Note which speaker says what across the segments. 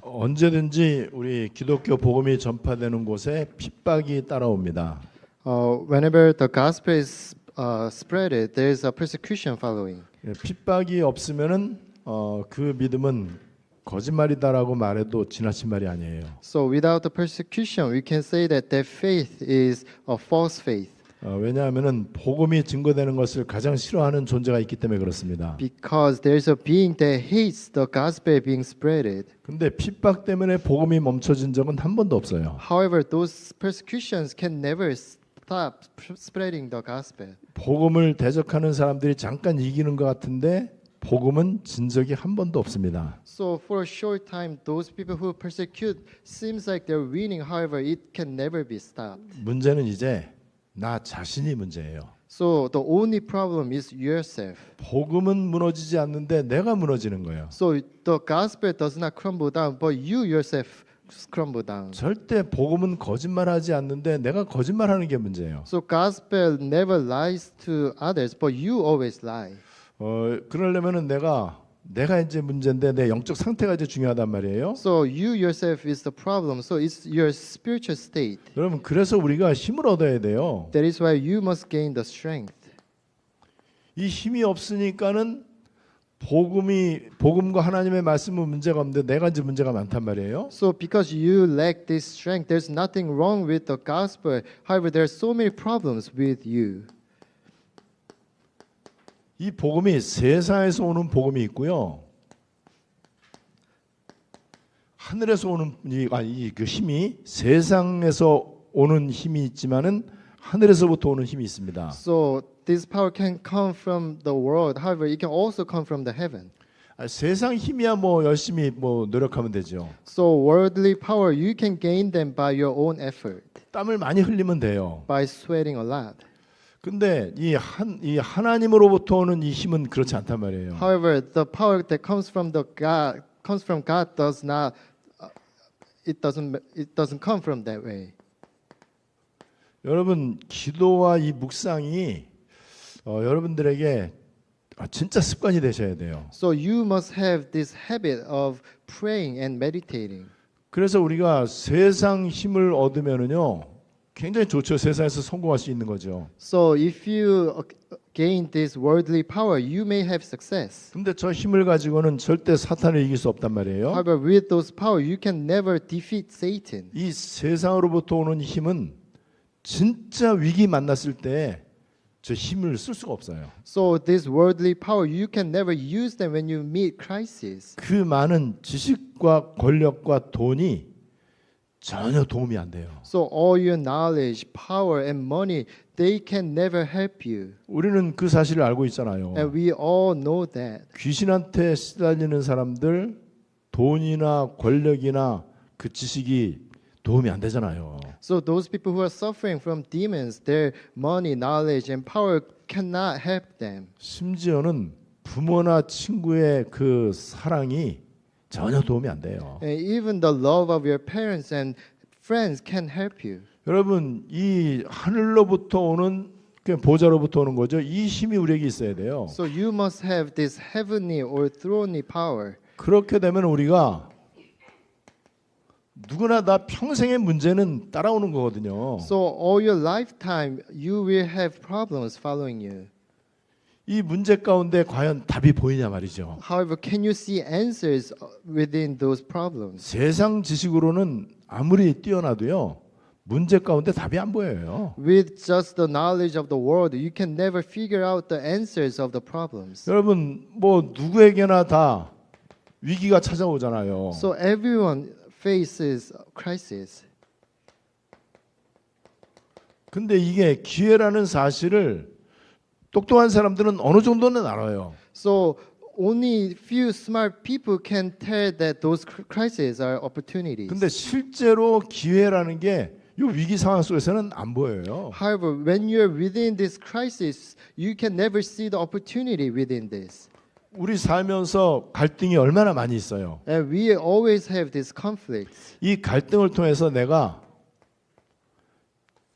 Speaker 1: 언제든지 우리 기독교 복음이 전파되는 곳에 핍박이 따라옵니다.
Speaker 2: Whenever the gospel is spreaded, there is a persecution following.
Speaker 1: 핍박이 없으면은 그 믿음은 거짓말이다라고 말해도 지나친 말이 아니에요.
Speaker 2: So without the persecution, we can say that their faith is a false faith.
Speaker 1: 왜냐하면은 복음이 증거되는 것을 가장 싫어하는 존재가 있기 때문에 그렇습니다.
Speaker 2: Because there is a being that hates the gospel being spreaded.
Speaker 1: 근데 핍박 때문에 복음이 멈춰진 적은 한 번도 없어요.
Speaker 2: However, those persecutions can never stop spreading the gospel.
Speaker 1: 복음을 대적하는 사람들이 잠깐 이기는 것 같은데 복음은 진 적이 한 번도 없습니다.
Speaker 2: So for a short time, those people who persecute seems like they're winning. However, it can never be stopped.
Speaker 1: 문제는 이제 나 자신이 문제예요.
Speaker 2: So the only problem is yourself.
Speaker 1: 복음은 무너지지 않는데 내가 무너지는 거예요.
Speaker 2: So the gospel does not crumble down, but you yourself crumble down.
Speaker 1: 절대 복음은 거짓말하지 않는데 내가 거짓말하는 게 문제예요.
Speaker 2: So gospel never lies to others, but you always lie.
Speaker 1: 그러려면은 내가 이제 문제인데 내 영적 상태가 이제 중요하단 말이에요.
Speaker 2: So you yourself is the problem. So it's your spiritual state.
Speaker 1: 여러분 그래서 우리가 힘을 얻어야 돼요.
Speaker 2: That is why you must gain the strength.
Speaker 1: 이 힘이 없으니까는 복음과 하나님의 말씀은 문제가 없는데 내가 이제 문제가 많단 말이에요.
Speaker 2: So because you lack this strength, there's nothing wrong with the gospel. However, there are so many problems with you.
Speaker 1: 이 복음이 세상에서 오는 복음이 있고요. 하늘에서 오는 그 힘이 세상에서 오는 힘이 있지만은 하늘에서부터 오는 힘이 있습니다.
Speaker 2: So this power can come from the world. However, it can also come from the heaven.
Speaker 1: 세상 힘이야 뭐 열심히 뭐 노력하면 되죠.
Speaker 2: So worldly power, you can gain them by your own effort.
Speaker 1: 땀을 많이 흘리면 돼요.
Speaker 2: By sweating a lot.
Speaker 1: 근데 이 하나님으로부터 오는 이 힘은 그렇지 않단 말이에요.
Speaker 2: However, the power that comes from God does not. It doesn't come from that way.
Speaker 1: 여러분 기도와 이 묵상이 여러분들에게 진짜 습관이 되셔야 돼요.
Speaker 2: So you must have this habit of praying and meditating.
Speaker 1: 그래서 우리가 세상 힘을 얻으면은요. 굉장히 좋죠. 세상에서 성공할 수 있는 거죠.
Speaker 2: So if you gain this worldly power, you may have success.
Speaker 1: 근데 저 힘을 가지고는 절대 사탄을 이길 수 없단 말이에요.
Speaker 2: However, with those power, you can never defeat Satan.
Speaker 1: 이 세상으로부터 오는 힘은 진짜 위기 만났을 때 저 힘을 쓸 수가 없어요.
Speaker 2: So this worldly power, you can never use them when you meet crisis.
Speaker 1: 그 많은 지식과 권력과 돈이 전혀 도움이 안 돼요.
Speaker 2: So all your knowledge, power, and money, they can never help you.
Speaker 1: 우리는 그 사실을 알고 있잖아요.
Speaker 2: And we all know that.
Speaker 1: 귀신한테 시달리는 사람들 돈이나 권력이나 그 지식이 도움이 안 되잖아요.
Speaker 2: So those people who are suffering from demons, their money, knowledge, and power cannot help them.
Speaker 1: 심지어는 부모나 친구의 그 사랑이 전혀 도움이 안 돼요.
Speaker 2: And even the love of your parents and friends can help you.
Speaker 1: 여러분 이 하늘로부터 오는 보좌로부터 오는 거죠. 이 힘이 우리에게 있어야 돼요.
Speaker 2: So you must have this heavenly or thronely power.
Speaker 1: 그렇게 되면 우리가 누구나 다 평생의 문제는 따라오는 거거든요.
Speaker 2: So all your lifetime you will have problems following you.
Speaker 1: 이 문제 가운데 과연 답이 보이냐 말이죠.
Speaker 2: However, can you see answers within those problems?
Speaker 1: 세상 지식으로는 아무리 뛰어나도요. 문제 가운데 답이 안 보여요.
Speaker 2: With just the knowledge of the world, you can never figure out the answers of the problems.
Speaker 1: 여러분 뭐 누구에게나 다 위기가 찾아오잖아요.
Speaker 2: So everyone faces crisis.
Speaker 1: 근데 이게 기회라는 사실을 똑똑한 사람들은 어느 정도는 알아요.
Speaker 2: So only few smart people can tell that those crises are opportunities.
Speaker 1: 근데 실제로 기회라는 게 이 위기 상황 속에서는 안 보여요.
Speaker 2: However, when you're within this crisis, you can never see the opportunity within this.
Speaker 1: 우리 살면서 갈등이 얼마나 많이 있어요.
Speaker 2: And we always have these conflicts.
Speaker 1: 이 갈등을 통해서 내가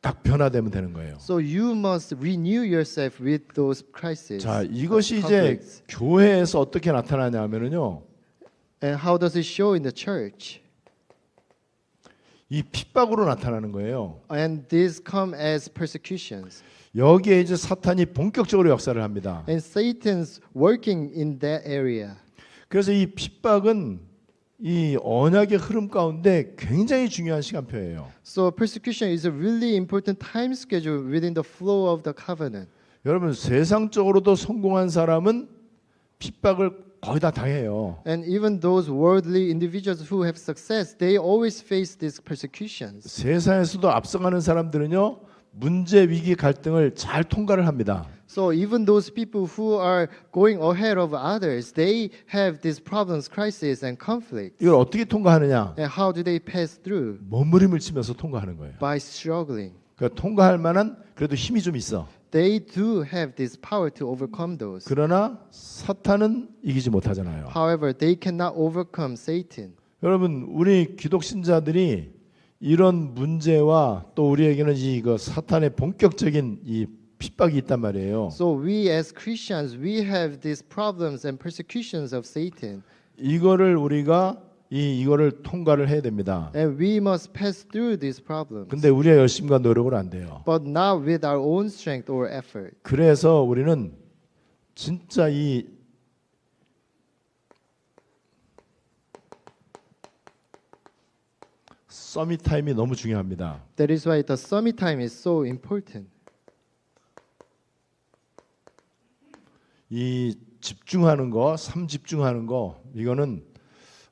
Speaker 1: 딱 변화되면 되는 거예요.
Speaker 2: So you must renew yourself with those crises.
Speaker 1: 자, 이것이 이제
Speaker 2: conflicts.
Speaker 1: 교회에서 어떻게 나타나냐면은요.
Speaker 2: And how does it show in the church?
Speaker 1: 이 핍박으로 나타나는 거예요.
Speaker 2: And these come as persecutions.
Speaker 1: 여기에 이제 사탄이 본격적으로 역사를 합니다.
Speaker 2: And Satan's working in that area.
Speaker 1: 그래서 이 핍박은 이 언약의 흐름 가운데 굉장히 중요한 시간표예요.
Speaker 2: So persecution is a really important time schedule within the flow of the covenant.
Speaker 1: 여러분 세상적으로도 성공한 사람은 핍박을 거의 다 당해요.
Speaker 2: And even those worldly individuals who have success, they always face these persecutions.
Speaker 1: 세상에서도 앞서가는 사람들은요 문제 위기 갈등을 잘 통과를 합니다.
Speaker 2: So even those people who are going ahead of others, they have these problems, crises, and conflicts.
Speaker 1: 이걸 어떻게 통과하느냐?
Speaker 2: And how do they pass through?
Speaker 1: 몸부림을 치면서 통과하는 거예요.
Speaker 2: By struggling.
Speaker 1: 그러니까 통과할 만한 그래도 힘이 좀 있어.
Speaker 2: They do have this power to overcome those.
Speaker 1: 그러나 사탄은 이기지 못하잖아요.
Speaker 2: However, they cannot overcome Satan.
Speaker 1: 여러분 우리 기독 신자들이 이런 문제와 또 우리에게는 이거 사탄의 본격적인 이 핍박이 있단 말이에요.
Speaker 2: So we as Christians, we have these problems and persecutions of Satan.
Speaker 1: 이거를 우리가 이거를 통과를 해야 됩니다.
Speaker 2: And we must pass through these problems.
Speaker 1: 근데 우리의 열심과 노력으로 안 돼요.
Speaker 2: But not with our own strength or effort.
Speaker 1: 그래서 우리는 진짜 이 서밋 타임이 너무 중요합니다.
Speaker 2: That is why the summit time is so important.
Speaker 1: 이 집중하는 거, 삶 집중하는 거 이거는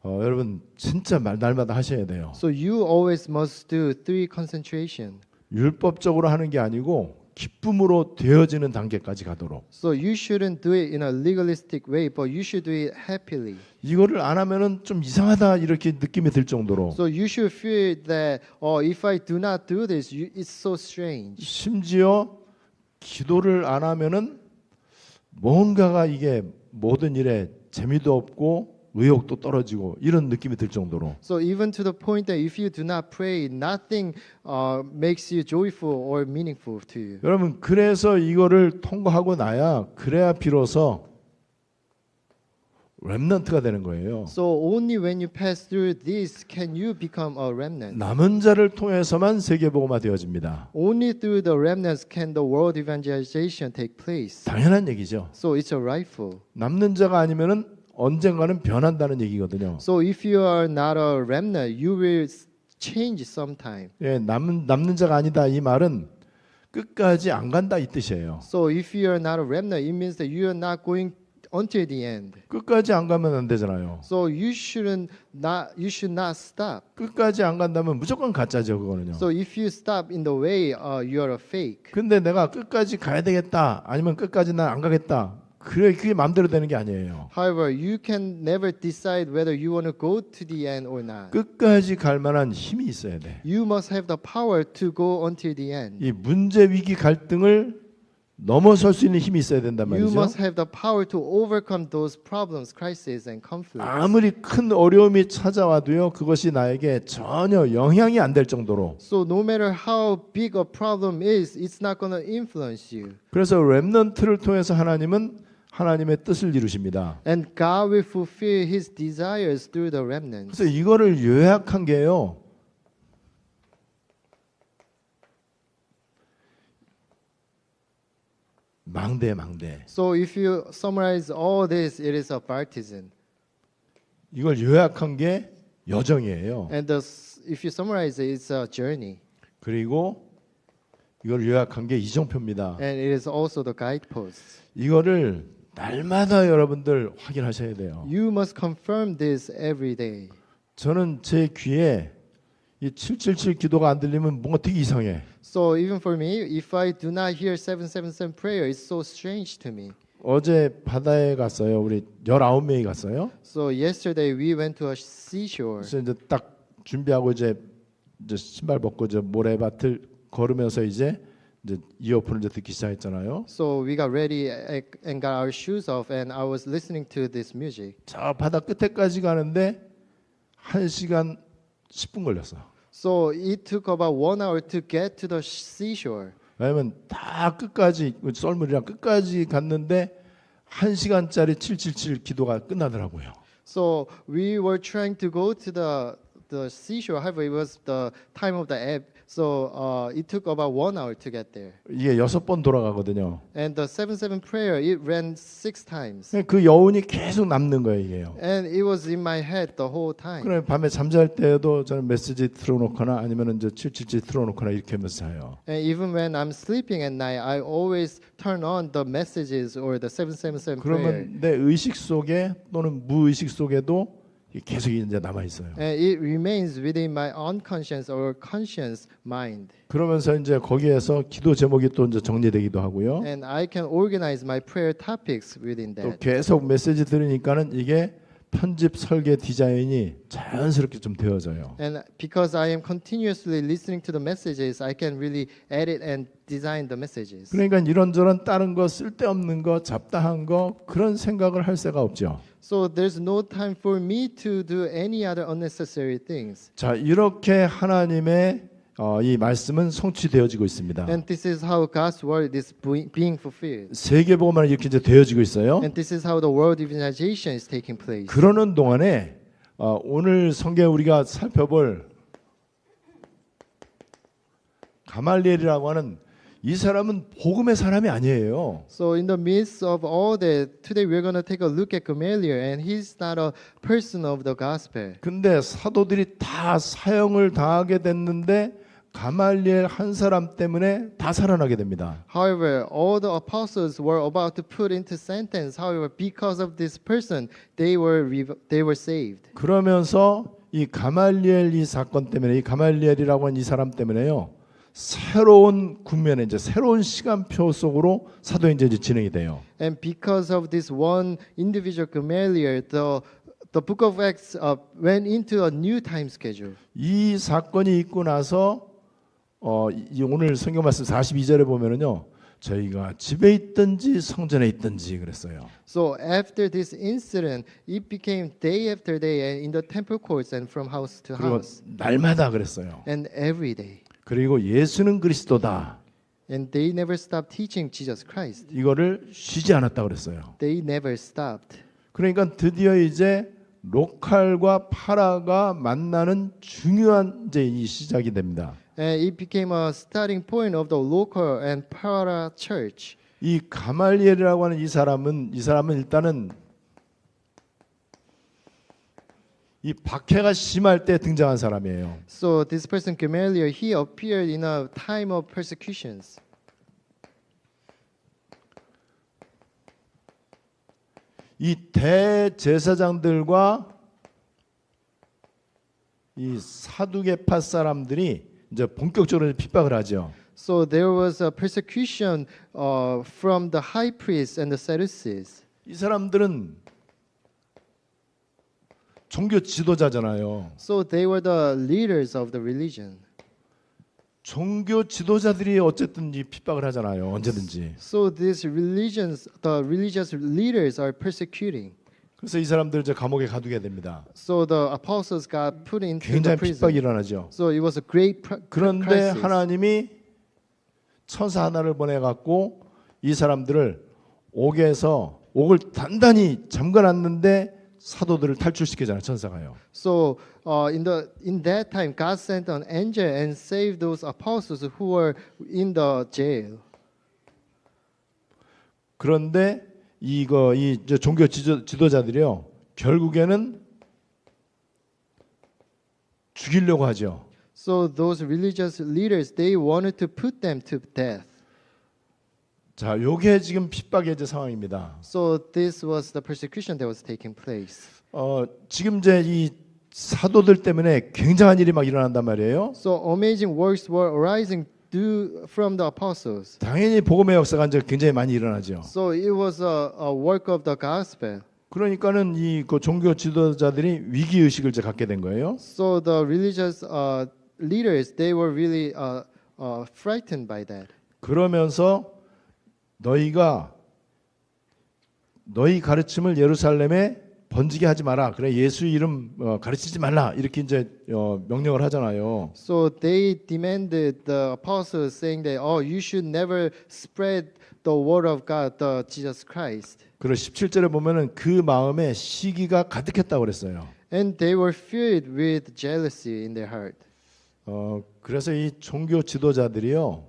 Speaker 1: 여러분 진짜 날마다 하셔야 돼요.
Speaker 2: So you always must do 3 concentration.
Speaker 1: 율법적으로 하는 게 아니고 기쁨으로 되어지는 단계까지 가도록.
Speaker 2: So you shouldn't do it in a legalistic way, but you should do it happily.
Speaker 1: 이거를 안 하면은 좀 이상하다 이렇게 느낌이 들 정도로.
Speaker 2: So you should feel that, if I do not do this, it's so strange.
Speaker 1: 심지어 기도를 안 하면은 뭔가가 이게 모든 일에 재미도 없고 의욕도 떨어지고 이런 느낌이 들 정도로.
Speaker 2: So even to the point that if you do not pray, nothing makes you joyful or meaningful to you.
Speaker 1: 여러분 그래서 이거를 통과하고 나야 그래야 비로소 렘넌트가 되는 거예요.
Speaker 2: So only when you pass through this can you become a remnant.
Speaker 1: 남은 자를 통해서만 세계복음화 되어집니다.
Speaker 2: Only through the remnants can the world evangelization take place.
Speaker 1: 당연한 얘기죠.
Speaker 2: So it's a rightful.
Speaker 1: 남는 자가 아니면은 언젠가는 변한다는 얘기거든요.
Speaker 2: So if you are not a remnant, you will change sometime.
Speaker 1: 예, 남는 자가 아니다 이 말은 끝까지 안 간다 이 뜻이에요.
Speaker 2: So if you are not a remnant, it means that you are not going until the end.
Speaker 1: 끝까지 안 가면 안 되잖아요.
Speaker 2: So you should not stop.
Speaker 1: 끝까지 안 간다면 무조건 가짜죠 그거는요.
Speaker 2: So if you stop in the way, you are a fake.
Speaker 1: 근데 내가 끝까지 가야 되겠다 아니면 끝까지 난 안 가겠다. 그게 마음대로 되는 게 아니에요.
Speaker 2: However, you can never decide whether you want to go to the end or not.
Speaker 1: 끝까지 갈 만한 힘이 있어야 돼.
Speaker 2: You must have the power to go until the end.
Speaker 1: 이 문제 위기 갈등을 넘어설 수 있는 힘이 있어야 된단
Speaker 2: You
Speaker 1: 말이죠.
Speaker 2: must have the power to overcome those problems, crises, and conflicts.
Speaker 1: 아무리 큰 어려움이 찾아와도요 그것이 나에게 전혀 영향이 안 될 정도로.
Speaker 2: So no matter how big a problem is, it's not going to influence you.
Speaker 1: 그래서 렘넌트를 통해서 하나님은 하나님의 뜻을 이루십니다.
Speaker 2: And God will fulfill His desires through the remnants.
Speaker 1: 그래서 이거를 요약한 게요. 망대.
Speaker 2: So if you summarize all this, it is a baptism.
Speaker 1: 이걸 요약한 게 여정이에요.
Speaker 2: And if you summarize it, it's a journey.
Speaker 1: 그리고 이걸 요약한 게 이정표입니다.
Speaker 2: And it is also the guidepost.
Speaker 1: 이거를 날마다 여러분들 확인하셔야 돼요.
Speaker 2: You must confirm this every day.
Speaker 1: 저는 제 귀에 이 777 기도가 안 들리면 뭔가 되게 이상해.
Speaker 2: So even for me, if I do not hear 777 prayer, it's so strange to me.
Speaker 1: 어제 바다에 갔어요. 우리 19명이 갔어요.
Speaker 2: So yesterday we went to a seashore.
Speaker 1: 그래서 이제 딱 준비하고 이제 신발 벗고 저 모래밭을 걸으면서 이제 이어폰을 이제 듣기 시작했잖아요.
Speaker 2: So we got ready and got our shoes off, and I was listening to this music.
Speaker 1: 저 바다 끝에까지 가는데 1시간 10분 걸렸어.
Speaker 2: So it took about 1 hour to get to the seashore.
Speaker 1: 왜냐면 다 끝까지 썰물이랑 끝까지 갔는데 1시간짜리 777 기도가 끝나더라고요.
Speaker 2: So we were trying to go to the seashore. However, it was the time of the ebb, so it took about 1 hour to get there.
Speaker 1: 이게 6번 돌아가거든요.
Speaker 2: And the 7-7 prayer, it ran 6 times.
Speaker 1: 그 여운이 계속 남는 거예요, 이게요.
Speaker 2: And it was in my head the whole time.
Speaker 1: 그래 밤에 잠잘 때도 저는 메시지 틀어놓거나 아니면 이제 777 틀어놓거나 이렇게 하면서 자요.
Speaker 2: And even when I'm sleeping at night, I always turn on the messages or the 777 prayer.
Speaker 1: 그러면 내 의식 속에 또는 무의식 속에도 계속 이제 남아 있어요.
Speaker 2: And it remains within my unconscious or conscious mind.
Speaker 1: 그러면서 이제 거기에서 기도 제목이 또 이제 정리되기도 하고요.
Speaker 2: And I can organize my prayer topics within
Speaker 1: 또
Speaker 2: that.
Speaker 1: 계속 메시지 들으니까는 이게 편집 설계 디자인이 자연스럽게 좀 되어져요.
Speaker 2: And because I am continuously listening to the messages, I can really edit and design the messages.
Speaker 1: 그러니까 이런저런 다른 거 쓸데없는 거 잡다한 거 그런 생각을 할 새가 없죠.
Speaker 2: So there's no time for me to do any other unnecessary things.
Speaker 1: 자 이렇게 하나님의 이 말씀은 성취되어지고 있습니다.
Speaker 2: And this is how God's word is being fulfilled.
Speaker 1: 세계복음화는 이렇게 이제 되어지고 있어요.
Speaker 2: And this is how the world evangelization is taking place.
Speaker 1: 그러는 동안에 오늘 성경 우리가 살펴볼 가말리엘이라고 하는 이 사람은 복음의 사람이 아니에요.
Speaker 2: So in the midst of all that, today we're going to take a look at Gamaliel, and he's not a person of the gospel.
Speaker 1: 근데 사도들이 다 사형을 당하게 됐는데 가말리엘 한 사람 때문에 다 살아나게 됩니다.
Speaker 2: However, all the apostles were about to put into sentence. However, because of this person, they were saved.
Speaker 1: 그러면서 이 가말리엘 이 사건 때문에 이 가말리엘이라고 하는 이 사람 때문에요. 새로운 국면에 이제 새로운 시간표 속으로 사도행전이 진행이 돼요.
Speaker 2: And because of this one individual Gamaliel, the book of Acts went into a new time schedule.
Speaker 1: 이 사건이 있고 나서 오늘 성경 말씀 42절에 보면은요. 저희가 집에 있든지 성전에 있든지 그랬어요.
Speaker 2: So after this incident, it became day after day and in the temple courts and from house to
Speaker 1: 그리고
Speaker 2: house.
Speaker 1: 날마다 그랬어요.
Speaker 2: And every day.
Speaker 1: 그리고 예수는 그리스도다.
Speaker 2: And they never stopped teaching Jesus Christ.
Speaker 1: 이거를 쉬지 않았다 그랬어요.
Speaker 2: They never stopped.
Speaker 1: 그러니까 드디어 이제 로컬과 파라가 만나는 중요한 이제 이 시작이 됩니다.
Speaker 2: And it became a starting point of the local and para church.
Speaker 1: 이 가말리엘이라고 하는 이 사람은 일단은 이 박해가 심할 때 등장한 사람이에요.
Speaker 2: So this person Gamaliel, he appeared in a time of persecutions.
Speaker 1: 이 대제사장들과 이 사두개파 사람들이 이제 본격적으로 핍박을 하죠.
Speaker 2: So there was a persecution from the high priests and the Sadducees.
Speaker 1: 이 사람들은 종교 지도자잖아요.
Speaker 2: So they were the leaders of the religion.
Speaker 1: 종교 지도자들이 어쨌든 이 핍박을 하잖아요. 언제든지.
Speaker 2: So these religions, the religious leaders are persecuting.
Speaker 1: 그래서 이 사람들 이제 감옥에 가두게 됩니다.
Speaker 2: So the apostles got put into the
Speaker 1: 굉장히
Speaker 2: prison.
Speaker 1: 핍박이 일어나죠.
Speaker 2: So it was a great
Speaker 1: 그런데
Speaker 2: crisis.
Speaker 1: 하나님이 천사 하나를 보내 갖고 이 사람들을 옥을 단단히 잠가놨는데 사도들을 탈출시키잖아요. 천사가요.
Speaker 2: So in that time, God sent an angel and saved those apostles who were in the jail.
Speaker 1: 그런데 이 종교 지도자들이요. 결국에는 죽이려고 하죠.
Speaker 2: So those religious leaders, they wanted to put them to death.
Speaker 1: 자, 요게 지금 핍박의 이제 상황입니다.
Speaker 2: So this was the persecution that was taking place.
Speaker 1: 지금 이제 이 사도들 때문에 굉장한 일이 막 일어난단 말이에요.
Speaker 2: So amazing works were arising from the apostles.
Speaker 1: 당연히 복음의 역사가 이제 굉장히 많이 일어나죠.
Speaker 2: So it was a work of the gospel.
Speaker 1: 그러니까는 그 종교 지도자들이 위기 의식을 이제 갖게 된 거예요.
Speaker 2: So the religious leaders, they were really frightened by that.
Speaker 1: 그러면서 너희 가르침을 예루살렘에 번지게 하지 마라. 그래 예수 이름 가르치지 말라. 이렇게 이제 명령을 하잖아요.
Speaker 2: So they demanded the apostles, saying that, "Oh, you should never spread the word of God, the Jesus Christ."
Speaker 1: 그리고 17절에 보면은 그 마음에 시기가 가득했다고 그랬어요.
Speaker 2: And they were filled with jealousy in their heart.
Speaker 1: 그래서 이 종교 지도자들이요,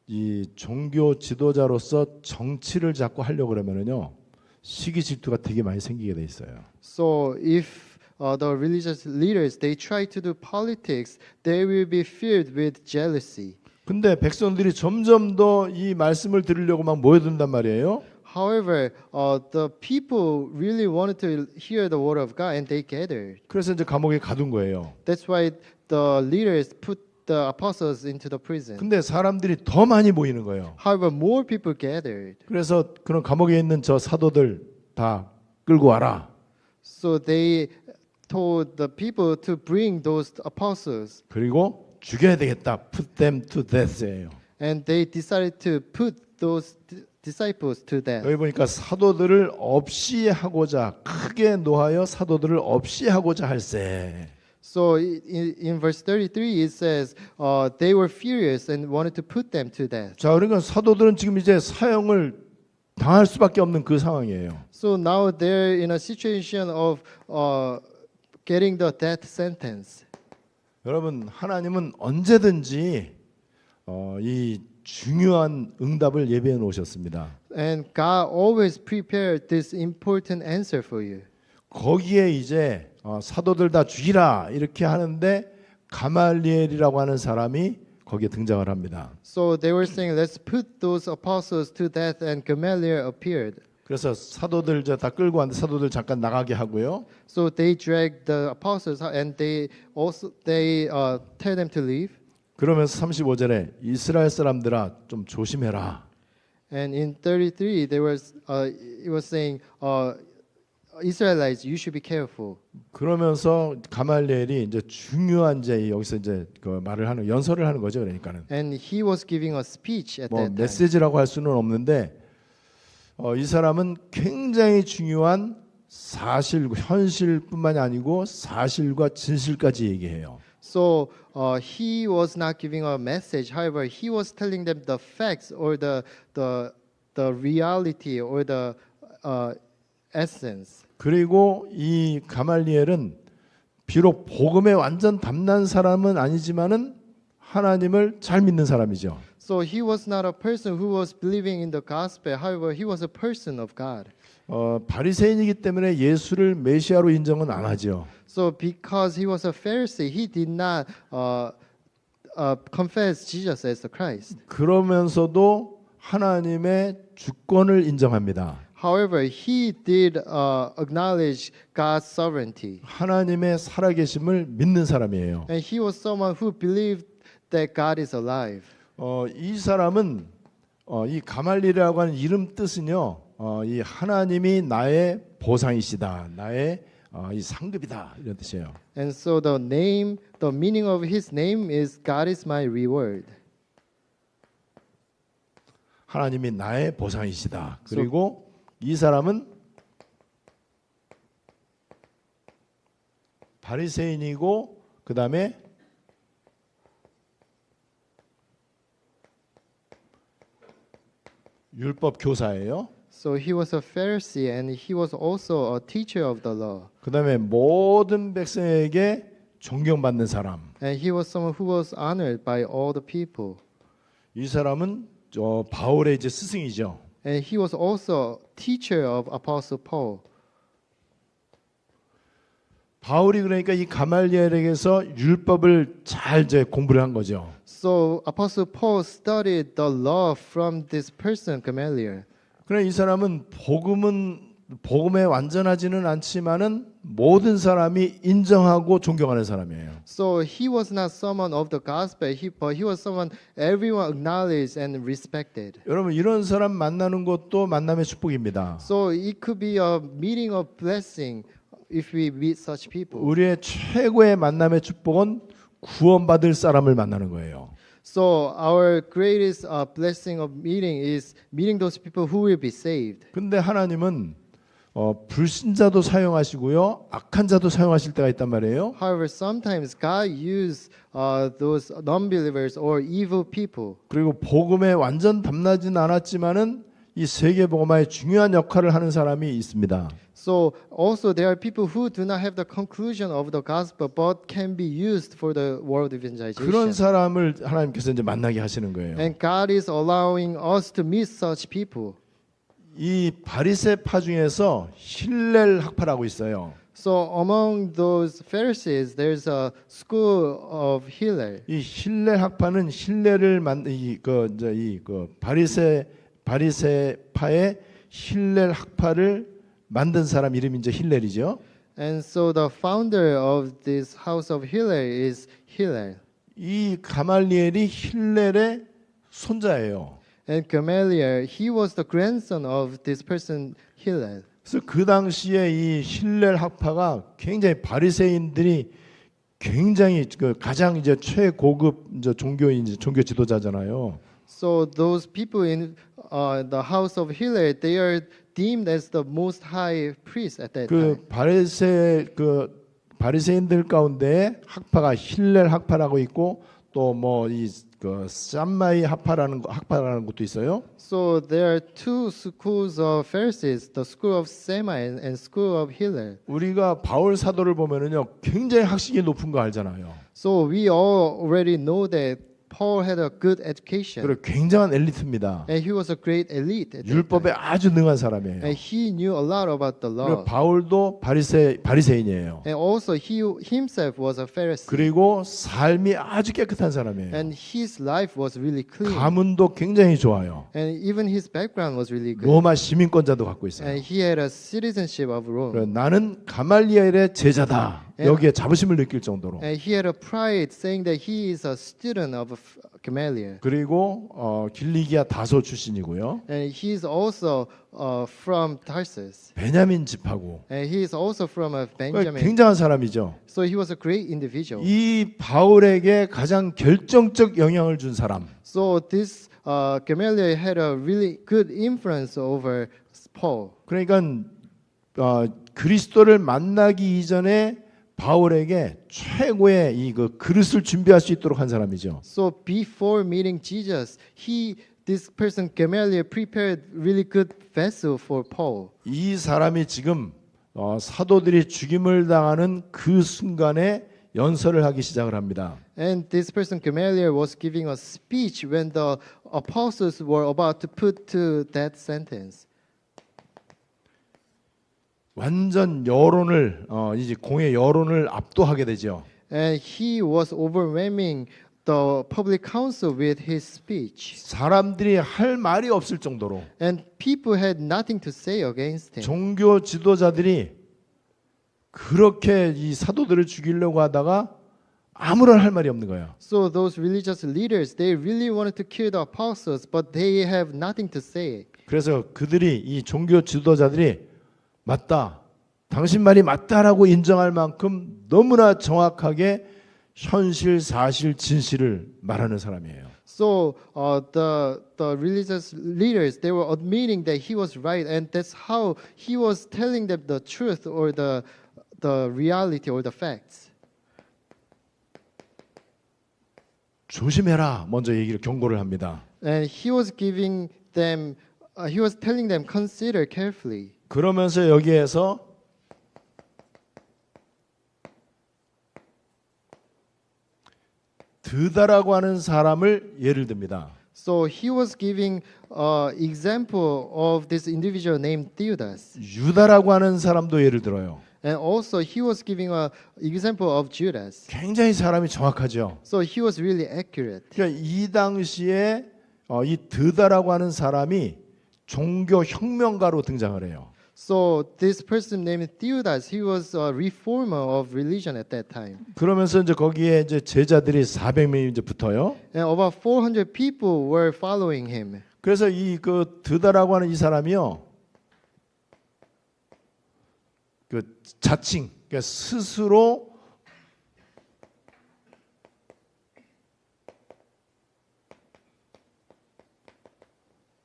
Speaker 1: 이 종교 지도자로서 정치를 자꾸 하려고 그러면은요, 시기 질투가 되게 많이 생기게 돼 있어요.
Speaker 2: So if the religious leaders they try to do politics, they will be filled with jealousy.
Speaker 1: 근데 백성들이 점점 더 이 말씀을 들으려고 막 모여든단 말이에요.
Speaker 2: However, the people really wanted to hear the word of God, and they gathered.
Speaker 1: 그래서 이제 감옥에 가둔 거예요.
Speaker 2: That's why the leaders put the apostles into the prison.
Speaker 1: 근데 사람들이 더 많이 모이는 거예요.
Speaker 2: However, more people gathered.
Speaker 1: 그래서 그런 감옥에 있는 저 사도들 다 끌고 와라.
Speaker 2: So they told the people to bring those apostles,
Speaker 1: 그리고 죽여야 되겠다. Put them to death예요.
Speaker 2: and they decided to put those disciples to death.
Speaker 1: 여기 보니까 사도들을 없이 하고자 크게 노하여 사도들을 없이 하고자 할세.
Speaker 2: So in verse 33 it says they were furious and wanted to put them to death.
Speaker 1: 자, 그러니까 사도들은 지금 이제 사형을 당할 수밖에 없는 그 상황이에요.
Speaker 2: So now they're in a situation of getting the death sentence.
Speaker 1: 여러분, 하나님은 언제든지 이 중요한 응답을 예비해 놓으셨습니다.
Speaker 2: And God always prepared this important answer for you.
Speaker 1: 거기에 이제 사도들 다 죽이라 이렇게 하는데 가말리엘이라고 하는 사람이 거기에 등장을 합니다.
Speaker 2: So they were saying, let's put those apostles to death, and Gamaliel appeared.
Speaker 1: 그래서 사도들 이제 다 끌고 왔는데 사도들 잠깐 나가게 하고요.
Speaker 2: So they dragged the apostles out, and they tell them to leave.
Speaker 1: 그러면서 35절에 이스라엘 사람들아 좀 조심해라.
Speaker 2: And in 33, it was saying, Israelites, you should be careful.
Speaker 1: 그러면서 가말리엘이 이제 중요한 이제 여기서 이제 그 말을 하는 연설을 하는 거죠. 그러니까는
Speaker 2: And he was giving a speech at
Speaker 1: 뭐
Speaker 2: that time.
Speaker 1: 메시지라고 할 수는 없는데 이 사람은 굉장히 중요한 사실, 현실뿐만이 아니고 사실과 진실까지 얘기해요.
Speaker 2: So he was not giving a message. However, he was telling them the facts or the reality or the essence.
Speaker 1: 그리고 이 가말리엘은 비록 복음에 완전 담난 사람은 아니지만은 하나님을 잘 믿는 사람이죠.
Speaker 2: So he was not a person who was believing in the gospel. However, he was a person of God.
Speaker 1: 바리새인이기 때문에 예수를 메시아로 인정은 안 하죠.
Speaker 2: So because he was a Pharisee, he did not confess Jesus as the Christ.
Speaker 1: 그러면서도 하나님의 주권을 인정합니다.
Speaker 2: However, he did acknowledge God's sovereignty.
Speaker 1: 하나님의 살아계심을 믿는 사람이에요.
Speaker 2: And he was someone who believed that God is alive.
Speaker 1: 이 사람은 이 가말리엘이라고 하는 이름 뜻은요, 이 하나님이 나의 보상이시다, 나의 이 상급이다 이런 뜻이에요.
Speaker 2: And so the meaning of his name is God is my reward.
Speaker 1: 하나님이 나의 보상이시다. 그리고 이 사람은 바리새인이고 그 다음에 율법 교사예요.
Speaker 2: So he was a Pharisee and he was also a teacher of the law.
Speaker 1: 그 다음에 모든 백성에게 존경받는 사람.
Speaker 2: And he was someone who was honored by all the people.
Speaker 1: 이 사람은 바울의 이제 스승이죠.
Speaker 2: And he was also teacher of Apostle Paul.
Speaker 1: 바울이 그러니까 이 가말리엘에게서 율법을 잘 이제 공부를 한 거죠.
Speaker 2: So Apostle Paul studied the law from this person, Gamaliel.
Speaker 1: 그래 이 사람은 복음에 완전하지는 않지만은 모든 사람이 인정하고 존경하는 사람이에요.
Speaker 2: So he was not someone of the gospel, but he was someone everyone acknowledged and respected.
Speaker 1: 여러분 이런 사람 만나는 것도 만남의 축복입니다.
Speaker 2: So it could be a meeting of blessing if we meet such people.
Speaker 1: 우리의 최고의 만남의 축복은 구원받을 사람을 만나는 거예요.
Speaker 2: So our greatest blessing of meeting is meeting those people who will be saved.
Speaker 1: 근데 하나님은 불신자도 사용하시고요, 악한 자도 사용하실 때가 있단 말이에요.
Speaker 2: However, sometimes God used those non-believers or evil people.
Speaker 1: 그리고 복음에 완전 담나진 않았지만은 이 세계 복음화에 중요한 역할을 하는 사람이 있습니다.
Speaker 2: So also there are people who do not have the conclusion of the gospel but can be used for the world evangelization.
Speaker 1: 그런 사람을 하나님께서 이제 만나게 하시는 거예요.
Speaker 2: And God is allowing us to meet such people.
Speaker 1: 이 바리새파 중에서 힐렐 학파라고 있어요.
Speaker 2: So among those Pharisees, there's a school of Hillel.
Speaker 1: 이 힐렐 학파는 힐렐을 바리새파의 힐렐 학파를 만든 사람 이름이 이제 힐렐이죠.
Speaker 2: And so the founder of this house of Hillel is Hillel.
Speaker 1: 이 가말리엘이 힐렐의 손자예요.
Speaker 2: And Gamaliel, he was the grandson of this person Hillel.
Speaker 1: 그래서 그 당시에 이 힐렐 학파가 굉장히 바리새인들이 굉장히 그 가장 이제 최고급 이제 종교 지도자잖아요.
Speaker 2: So those people in the house of Hillel, they are deemed as the most high priests at that time.
Speaker 1: 그 바리새인들 가운데 학파가 힐렐 학파라고 있고 또 뭐 이 그 쌈마이 학파라는 것도 있어요.
Speaker 2: So there are two schools of Pharisees, the school of Shammai and school of Hillel.
Speaker 1: 우리가 바울 사도를 보면은요 굉장히 학식이 높은 거 알잖아요.
Speaker 2: So we all already know that Paul had a good education.
Speaker 1: 그리고 굉장한 엘리트입니다.
Speaker 2: And he was a great elite at that
Speaker 1: 율법에
Speaker 2: time.
Speaker 1: 아주 능한 사람이에요.
Speaker 2: And he knew a lot about the
Speaker 1: 그리고
Speaker 2: law.
Speaker 1: 바울도 바리새인이에요.
Speaker 2: And also he himself was a Pharisee.
Speaker 1: 그리고 삶이 아주 깨끗한 사람이에요.
Speaker 2: And his life was really clean.
Speaker 1: 가문도 굉장히 좋아요.
Speaker 2: And even his background was really good.
Speaker 1: 로마 시민권자도 갖고 있어요.
Speaker 2: And he had a citizenship of Rome.
Speaker 1: 그래서 나는 가말리엘의 제자다. 여기에 자부심을 느낄 정도로.
Speaker 2: And he had a pride saying that he is a student of Gamaliel.
Speaker 1: 그리고 길리기아 다소 출신이고요.
Speaker 2: And he is also from Tarsus.
Speaker 1: 베냐민 집하고
Speaker 2: And he is also from a Benjamin.
Speaker 1: 굉장한 사람이죠.
Speaker 2: So he was a great individual.
Speaker 1: 이 바울에게 가장 결정적 영향을 준 사람.
Speaker 2: So this Gamaliel had a really good influence over Paul.
Speaker 1: 그러니까 그리스도를 만나기 이전에 바울에게 최고의 이 그 그릇을 준비할 수 있도록 한 사람이죠.
Speaker 2: So before meeting Jesus, this person Gamaliel prepared really good vessel for Paul.
Speaker 1: 이 사람이 지금 사도들이 죽임을 당하는 그 순간에 연설을 하기 시작을 합니다.
Speaker 2: And this person Gamaliel was giving a speech when the apostles were about to put to death sentence.
Speaker 1: 완전 여론을 이제 공의 여론을 압도하게 되죠.
Speaker 2: And he was overwhelming the public council with his speech.
Speaker 1: 사람들이 할 말이 없을 정도로
Speaker 2: And people had nothing to say against him.
Speaker 1: 종교 지도자들이 그렇게 이 사도들을 죽이려고 하다가 아무런 할 말이 없는 거예요.
Speaker 2: So those religious leaders, they really wanted to kill the apostles, but they have nothing to say.
Speaker 1: 그래서 그들이 이 종교 지도자들이 맞다. 당신 말이 맞다라고 인정할 만큼 너무나 정확하게 현실, 사실, 진실을 말하는 사람이에요.
Speaker 2: So the religious leaders, they were admitting that he was right, and that's how he was telling them the truth or the reality or the facts.
Speaker 1: 조심해라. 먼저 얘기를 경고를 합니다.
Speaker 2: And he was giving them, he was telling them, consider carefully.
Speaker 1: 그러면서 여기에서 드다라고 하는 사람을 예를 듭니다.
Speaker 2: So he was giving example of this individual named Theudas.
Speaker 1: 유다라고 하는 사람도 예를 들어요.
Speaker 2: And also he was giving an example of Judas.
Speaker 1: 굉장히 사람이 정확하죠.
Speaker 2: So he was really accurate.
Speaker 1: 그러니까 이 당시에 이 드다라고 하는 사람이 종교 혁명가로 등장을 해요.
Speaker 2: So this person named Theudas, he was a reformer of religion at that time.
Speaker 1: 그러면서 이제 거기에 이제 제자들이 400명이 이제 붙어요.
Speaker 2: And about 400 people were following him.
Speaker 1: 그래서 이 그 드다라고 하는 이 사람이요. 그 자칭, 그러니까 스스로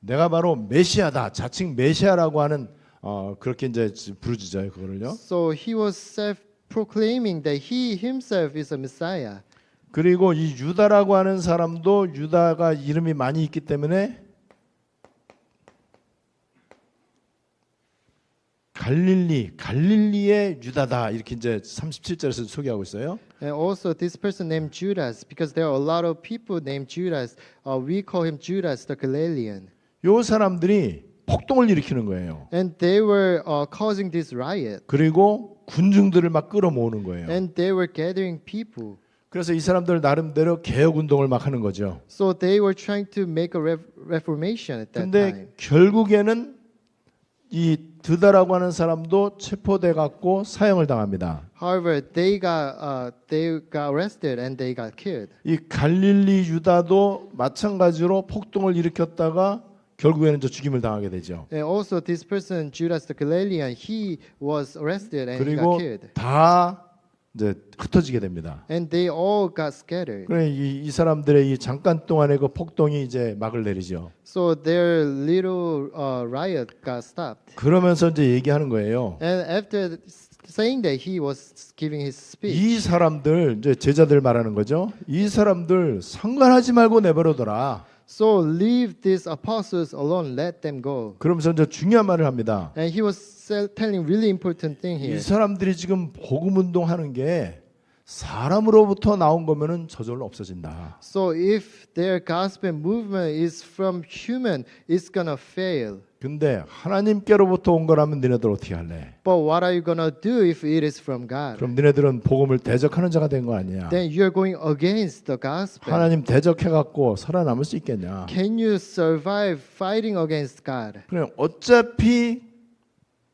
Speaker 1: 내가 바로 메시아다. 자칭 메시아라고 하는 그렇게 이제 부르짖어요 그거를요.
Speaker 2: So he was self-proclaiming that he himself is a Messiah.
Speaker 1: 그리고 이 유다라고 하는 사람도 유다가 이름이 많이 있기 때문에 갈릴리의 유다다 이렇게 이제 37절에서 소개하고 있어요.
Speaker 2: And also this person named Judas, because there are a lot of people named Judas. We call him Judas the Galilean.
Speaker 1: 요 사람들이 폭동을 일으키는 거예요.
Speaker 2: And they were causing this riot.
Speaker 1: 그리고 군중들을 막 끌어모으는 거예요.
Speaker 2: And they were gathering people.
Speaker 1: 그래서 이 사람들 나름대로 개혁 운동을 막 하는 거죠.
Speaker 2: So they were trying to make a reformation at that
Speaker 1: 근데
Speaker 2: time.
Speaker 1: 결국에는 이 드다라고 하는 사람도 체포돼 갖고 사형을 당합니다.
Speaker 2: However, they got arrested and they got killed.
Speaker 1: 이 갈릴리 유다도 마찬가지로 폭동을 일으켰다가 결국에는 저 죽임을 당하게 되죠.
Speaker 2: And also this person Judas the Galilean, he was arrested and he got
Speaker 1: 그리고
Speaker 2: killed.
Speaker 1: 다 이제 흩어지게 됩니다.
Speaker 2: And they all got scattered.
Speaker 1: 그래 이 사람들의 이 잠깐 동안의 그 폭동이 이제 막을 내리죠.
Speaker 2: So their little riot got stopped.
Speaker 1: 그러면서 이제 얘기하는 거예요.
Speaker 2: And after saying that, he was giving his speech.
Speaker 1: 이 사람들 이제 제자들 말하는 거죠. 이 사람들 상관하지 말고 내버려둬라.
Speaker 2: So leave these apostles alone, let them go.
Speaker 1: 그러면서 이제 중요한 말을 합니다.
Speaker 2: And he was telling really important thing
Speaker 1: 이
Speaker 2: here.
Speaker 1: 사람들이 지금 복음 운동하는 게 사람으로부터 나온 거면은 저절로 없어진다.
Speaker 2: So if their gospel movement is from human, it's gonna fail.
Speaker 1: 근데 하나님께로부터 온 거라면 너네들 어떻게 할래?
Speaker 2: But what are you gonna do if it is from God?
Speaker 1: 그럼 너네들은 복음을 대적하는 자가 된 거 아니야?
Speaker 2: Then you're going against the gospel.
Speaker 1: 하나님 대적해 갖고 살아남을 수 있겠냐?
Speaker 2: Can you survive fighting against God?
Speaker 1: 그냥 어차피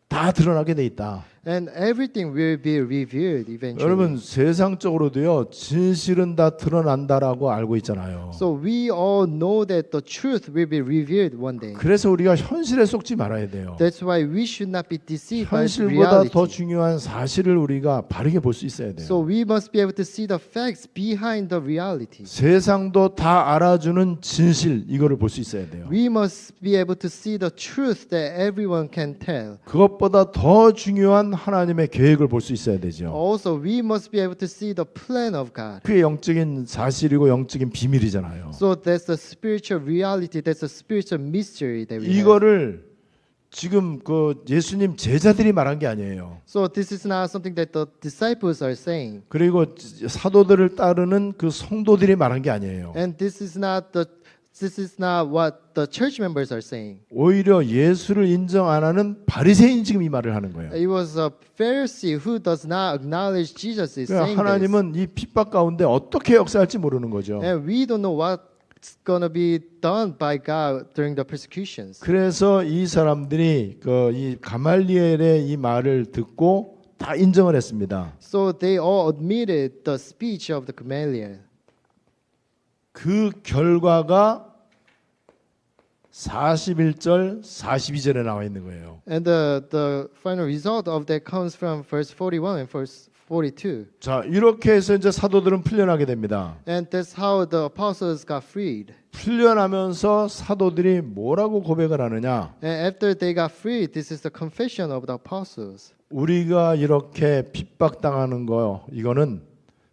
Speaker 1: 다 드러나게 돼 있다.
Speaker 2: And everything will be revealed eventually.
Speaker 1: 여러분 세상적으로도요 진실은 다 드러난다라고 알고 있잖아요.
Speaker 2: So we all know that the truth will be revealed one day.
Speaker 1: 그래서 우리가 현실에 속지 말아야 돼요.
Speaker 2: That's why we should not be deceived by
Speaker 1: 현실보다
Speaker 2: reality.
Speaker 1: 더 중요한 사실을 우리가 바르게 볼 수 있어야 돼요.
Speaker 2: So we must be able to see the facts behind the reality.
Speaker 1: 세상도 다 알아주는 진실 이거를 볼 수 있어야 돼요.
Speaker 2: We must be able to see the truth that everyone can tell.
Speaker 1: 그것보다 더 중요한 하나님의 계획을 볼 수 있어야 되죠.
Speaker 2: Also, we must be able to see the plan of God.
Speaker 1: 그게 영적인 사실이고 영적인 비밀이잖아요.
Speaker 2: So that's the spiritual reality. That's the spiritual mystery that we have.
Speaker 1: 이거를 지금 그 예수님 제자들이 말한 게 아니에요.
Speaker 2: So this is not something that the disciples are saying.
Speaker 1: 그리고 사도들을 따르는 그 성도들이 말한 게 아니에요.
Speaker 2: And this is not what the church members are saying.
Speaker 1: 오히려 예수를 인정 안 하는 바리새인이 지금 이 말을 하는 거예요.
Speaker 2: It was a Pharisee who does not acknowledge Jesus is
Speaker 1: 그러니까
Speaker 2: saying
Speaker 1: 하나님은 이 핍박 가운데 어떻게 역사할지 모르는 거죠.
Speaker 2: this. And we don't know what's going to be done by God during the persecutions.
Speaker 1: 그래서 이 사람들이 이 가말리엘의 이 말을 듣고 다 인정을 했습니다.
Speaker 2: So they all admitted the speech of the Gamaliel.
Speaker 1: 그 결과가 41절, 42절에 나와 있는 거예요.
Speaker 2: And the final result of that comes from verse 41 and verse 42.
Speaker 1: 자, 이렇게 해서 이제 사도들은 풀려나게 됩니다.
Speaker 2: And that's how the apostles got freed.
Speaker 1: 풀려나면서 사도들이 뭐라고 고백을 하느냐?
Speaker 2: And after they got freed, this is the confession of the apostles.
Speaker 1: 우리가 이렇게 핍박당하는 거 이거는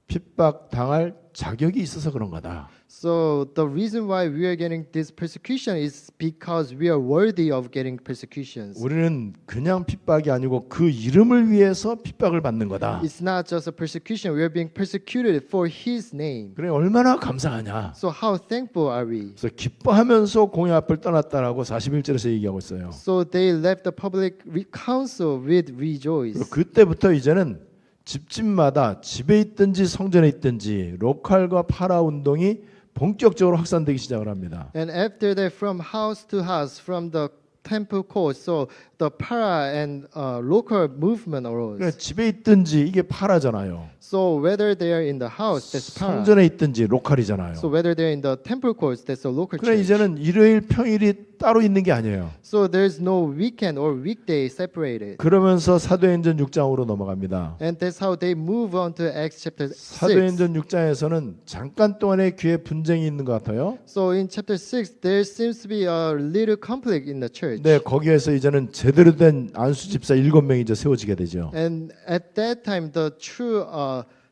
Speaker 1: 핍박당할 자격이 있어서 그런 거다.
Speaker 2: So the reason why we are getting this persecution is because we are worthy of getting persecutions.
Speaker 1: 우리는 그냥 핍박이 아니고 그 이름을 위해서 핍박을 받는 거다.
Speaker 2: It's not just a persecution. We are being persecuted for His name.
Speaker 1: 그래 얼마나 감사하냐.
Speaker 2: So how thankful are we?
Speaker 1: 그래서 기뻐하면서 공회 앞을 떠났다라고 41절에서 얘기하고 있어요.
Speaker 2: So they left the public council with rejoice.
Speaker 1: 그때부터 이제는 집집마다 집에 있든지 성전에 있든지 로컬과 파라 운동이 본격적으로 확산되기 시작을 합니다.
Speaker 2: And after that, from house to house, from the temple court, so the para and local movement arose.
Speaker 1: 그러니까 집에 있든지 이게 파라잖아요.
Speaker 2: So whether they are in the house, that's para.
Speaker 1: 성전에 있든지 로컬이잖아요.
Speaker 2: So whether they're in the temple courts, that's a local
Speaker 1: 그래
Speaker 2: church.
Speaker 1: 이제는 일요일 평일이 따로 있는 게 아니에요.
Speaker 2: So there's no weekend or weekday separated.
Speaker 1: 그러면서 사도행전 6장으로 넘어갑니다.
Speaker 2: And that's how they move on to Acts chapter 6.
Speaker 1: 사도행전 6장에서는 잠깐 동안의 교회 분쟁이 있는 것 같아요.
Speaker 2: So in chapter 6, there seems to be a little conflict in the church. church.
Speaker 1: 네, 거기에서 이제는 제대로 된 안수 집사 7명이 이제 세워지게 되죠.
Speaker 2: And at that time, the true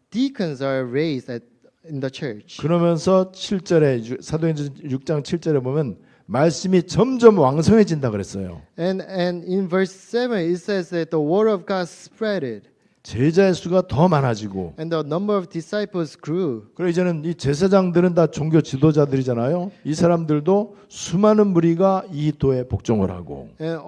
Speaker 2: deacons are raised in the church.
Speaker 1: 그러면서 7절에 사도행전 6장 7절에 보면 말씀이 점점 왕성해진다 그랬어요.
Speaker 2: And in verse 7, it says that the word of God spreaded,
Speaker 1: 제자의 수가 더 많아지고
Speaker 2: and the number of disciples grew.
Speaker 1: 그래 이제는 이 제사장들은 다 종교 지도자들이잖아요. 이 사람들도 수많은 무리가 이 도에 복종을 하고
Speaker 2: And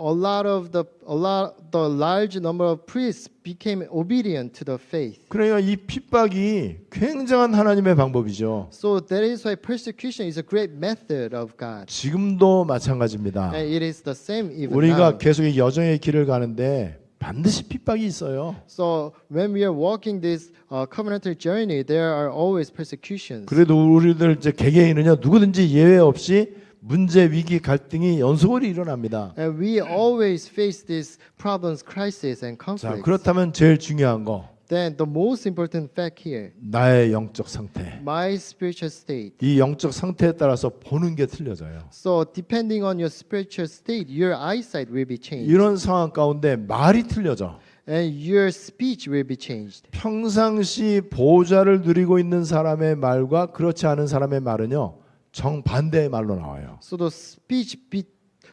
Speaker 2: the large number of priests became obedient to the faith.
Speaker 1: 그러니까 이 핍박이 굉장한 하나님의 방법이죠.
Speaker 2: So that is why persecution is a great method of God.
Speaker 1: 지금도 마찬가지입니다.
Speaker 2: And it is the same even
Speaker 1: 우리가
Speaker 2: now.
Speaker 1: 계속 이 여정의 길을 가는데 반드시 핍박이 있어요.
Speaker 2: So when we are walking this covenantal journey, there are always persecutions.
Speaker 1: 그래도 우리들 이제 개개인은요 누구든지 예외 없이 문제, 위기, 갈등이 연속으로 일어납니다.
Speaker 2: And we always face these problems, crises, and
Speaker 1: 자,
Speaker 2: conflicts.
Speaker 1: 그렇다면 제일 중요한 거
Speaker 2: Then the most important fact here,
Speaker 1: 나의 영적 상태.
Speaker 2: my spiritual state.
Speaker 1: 이 영적 상태에 따라서 보는 게 틀려져요.
Speaker 2: So depending on your spiritual state, your eyesight will be changed,
Speaker 1: 이런 상황 가운데 말이 틀려져.
Speaker 2: and your speech will be changed.
Speaker 1: 평상시 보호자를 누리고 있는 사람의 말과 그렇지 않은 사람의 말은요 정반대의 말로 나와요.
Speaker 2: So the speech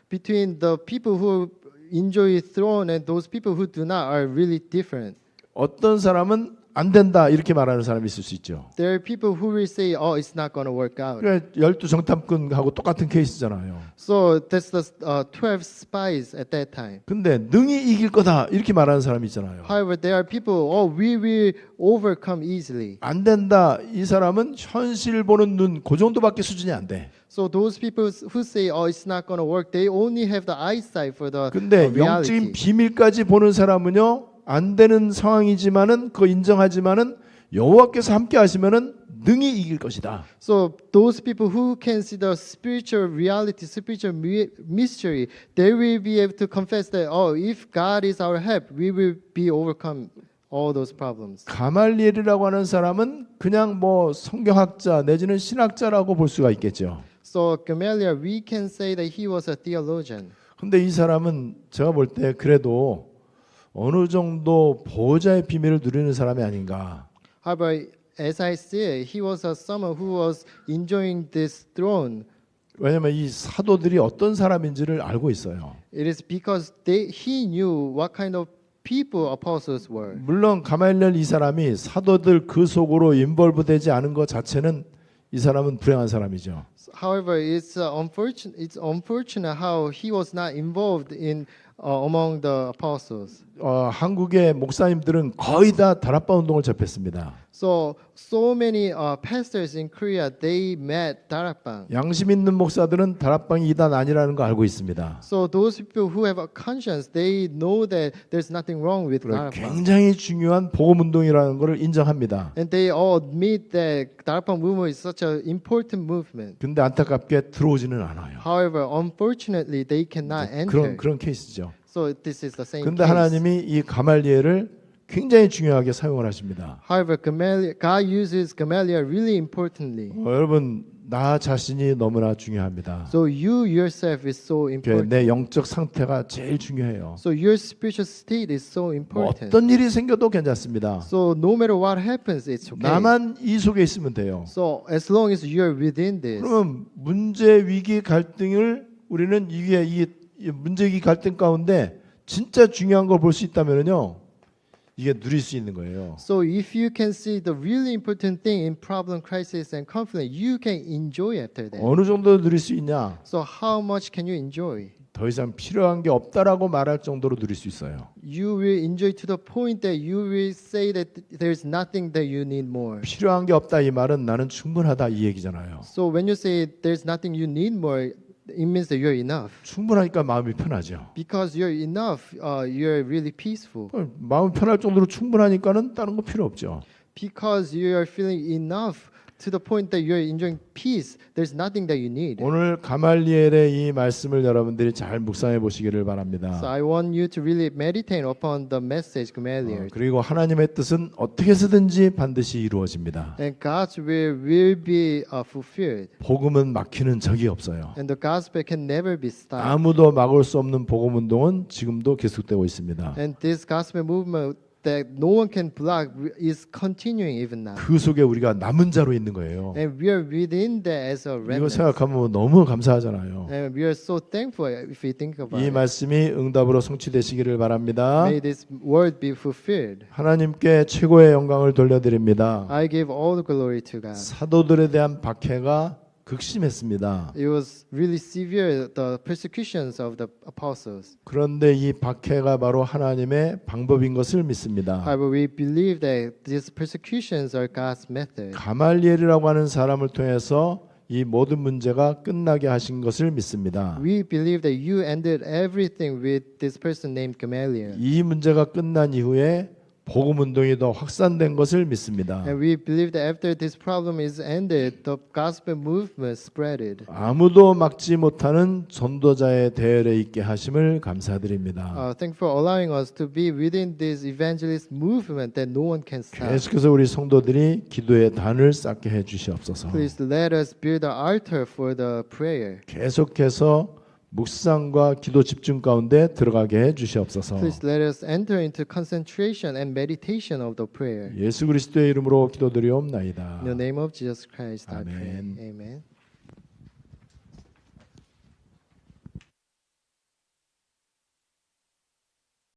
Speaker 2: between the people who enjoy throne and those people who do not are really different.
Speaker 1: 어떤 사람은 안 된다 이렇게 말하는 사람이 있을 수 있죠.
Speaker 2: There are people who will say, "Oh, it's not going to work out."
Speaker 1: 그러니까 12 정탐꾼하고 똑같은 케이스잖아요.
Speaker 2: So that's the 12 spies at that time.
Speaker 1: 근데 능히 이길 거다 이렇게 말하는 사람이 있잖아요.
Speaker 2: However, there are people, "Oh, we will overcome easily."
Speaker 1: 안 된다 이 사람은 현실 보는 눈 그 정도밖에 수준이 안 돼.
Speaker 2: So those people who say, "Oh, it's not going to work," they only have the eyesight for the
Speaker 1: 근데
Speaker 2: reality.
Speaker 1: 영적인 비밀까지 보는 사람은요 안 되는 상황이지만은 그거 인정하지만은 여호와께서 함께 하시면은 능히 이길 것이다.
Speaker 2: So those people who can see the spiritual reality, spiritual mystery, they will be able to confess that, "Oh, if God is our help, we will be overcome all those problems."
Speaker 1: 가말리엘이라고 하는 사람은 그냥 뭐 성경학자 내지는 신학자라고 볼 수가 있겠죠.
Speaker 2: So Gamaliel, we can say that he was a theologian.
Speaker 1: 근데 이 사람은 제가 볼 때 그래도 어느 정도 보호자의 비밀을 누리는 사람이 아닌가.
Speaker 2: However, as I see it, he was someone who was enjoying this throne.
Speaker 1: 왜냐하면 이 사도들이 어떤 사람인지를 알고 있어요.
Speaker 2: It is because he knew what kind of people apostles were.
Speaker 1: 물론 가말리엘 이 사람이 사도들 그 속으로 인볼브되지 않은 것 자체는 이 사람은 불행한 사람이죠.
Speaker 2: However, it's unfortunate how he was not involved in among the apostles.
Speaker 1: 한국의 목사님들은 거의 다 다락방 운동을 접했습니다.
Speaker 2: So many pastors in Korea, they met darakbang.
Speaker 1: 양심 있는 목사들은 다락방이 이단 아니라는 거 알고 있습니다.
Speaker 2: So those people who have a conscience, they know that there's nothing wrong with darakbang.
Speaker 1: 굉장히 중요한 복음 운동이라는 것을 인정합니다.
Speaker 2: And they all admit that darakbang movement is such an important movement.
Speaker 1: 근데 안타깝게 들어오지는 않아요.
Speaker 2: However, unfortunately, they cannot enter.
Speaker 1: 그런 케이스죠.
Speaker 2: So this is the same
Speaker 1: 근데
Speaker 2: case.
Speaker 1: 하나님이 이 가말리엘을 굉장히 중요하게 사용을 하십니다.
Speaker 2: However, God uses Gamaliel really importantly.
Speaker 1: 여러분 나 자신이 너무나 중요합니다.
Speaker 2: So you yourself is so important.
Speaker 1: 내 영적 상태가 제일 중요해요.
Speaker 2: So your spiritual state is so
Speaker 1: 뭐
Speaker 2: important.
Speaker 1: 어떤 일이 생겨도 괜찮습니다.
Speaker 2: So no matter what happens, it's okay.
Speaker 1: 나만 이 속에 있으면 돼요.
Speaker 2: So as long as you're within this.
Speaker 1: 그러면 문제, 위기, 갈등을 우리는 이게 이 문제, 위기, 갈등 가운데 진짜 중요한 걸 볼 수 있다면요, 이게 누릴 수 있는 거예요.
Speaker 2: So if you can see the really important thing in problem, crisis, and conflict, you can enjoy after that.
Speaker 1: 어느 정도 누릴 수 있냐?
Speaker 2: So how much can you enjoy?
Speaker 1: 더 이상 필요한 게 없다라고 말할 정도로 누릴 수 있어요.
Speaker 2: You will enjoy to the point that you will say that there's nothing that you need more.
Speaker 1: 필요한 게 없다 이 말은 나는 충분하다 이 얘기잖아요.
Speaker 2: So when you say there's nothing you need more, it means that you're enough.
Speaker 1: 충분하니까 마음이 편하죠.
Speaker 2: Because you're enough, you're really peaceful.
Speaker 1: 마음이 편할 정도로 충분하니까는 다른 거 필요 없죠.
Speaker 2: Because you are feeling enough, to the point that you're enjoying peace. There's nothing that you need.
Speaker 1: 오늘 가말리엘의 이 말씀을 여러분들이 잘 묵상해 보시기를
Speaker 2: So
Speaker 1: 바랍니다.
Speaker 2: I want you to really meditate upon the message, Gamaliel.
Speaker 1: 그리고 하나님의 뜻은 어떻게 해서든지 반드시 이루어집니다.
Speaker 2: And God's will be fulfilled.
Speaker 1: 복음은 막히는 적이 없어요.
Speaker 2: And the gospel can never be stopped.
Speaker 1: 아무도 막을 수 없는 복음 운동은 지금도 계속되고 있습니다.
Speaker 2: And this gospel movement that no one can block is continuing even now.
Speaker 1: 그 속에 우리가 남은 자로 있는 거예요.
Speaker 2: And we are within that as a
Speaker 1: 이거
Speaker 2: remnant.
Speaker 1: 생각하면 너무 감사하잖아요.
Speaker 2: And we are so thankful if we think about
Speaker 1: 이
Speaker 2: it.
Speaker 1: 말씀이 응답으로 성취되시기를 바랍니다.
Speaker 2: May this word be fulfilled.
Speaker 1: 하나님께 최고의 영광을 돌려드립니다.
Speaker 2: I give all the glory to God.
Speaker 1: 사도들에 대한 박해가 극심했습니다.
Speaker 2: It was really severe, the persecutions of the apostles.
Speaker 1: 그런데 이 박해가 바로 하나님의 방법인 것을 믿습니다.
Speaker 2: However, we believe that these persecutions are God's method.
Speaker 1: 가말리엘이라고 하는 사람을 통해서 이 모든 문제가 끝나게 하신 것을 믿습니다.
Speaker 2: We believe that you ended everything with this person named Gamaliel.
Speaker 1: 이 문제가 끝난 이후에 복음 운동이 더 확산된 것을 믿습니다.
Speaker 2: And we believe that after this problem is ended, the gospel movement spreaded.
Speaker 1: 아무도 막지 못하는 전도자의 대열에 있게 하심을 감사드립니다.
Speaker 2: Thank you for allowing us to be within this evangelist movement that no one can stop.
Speaker 1: 계속해서 우리 성도들이 기도의 단을 쌓게 해 주시옵소서.
Speaker 2: Please let us build an altar for the prayer.
Speaker 1: 계속해서 묵상과 기도 집중 가운데 들어가게 해 주시옵소서.
Speaker 2: Please let us enter into concentration and meditation of the prayer.
Speaker 1: 예수 그리스도의 이름으로 기도드리옵나이다.
Speaker 2: In the name of Jesus Christ, I
Speaker 1: Amen.
Speaker 2: pray. Amen.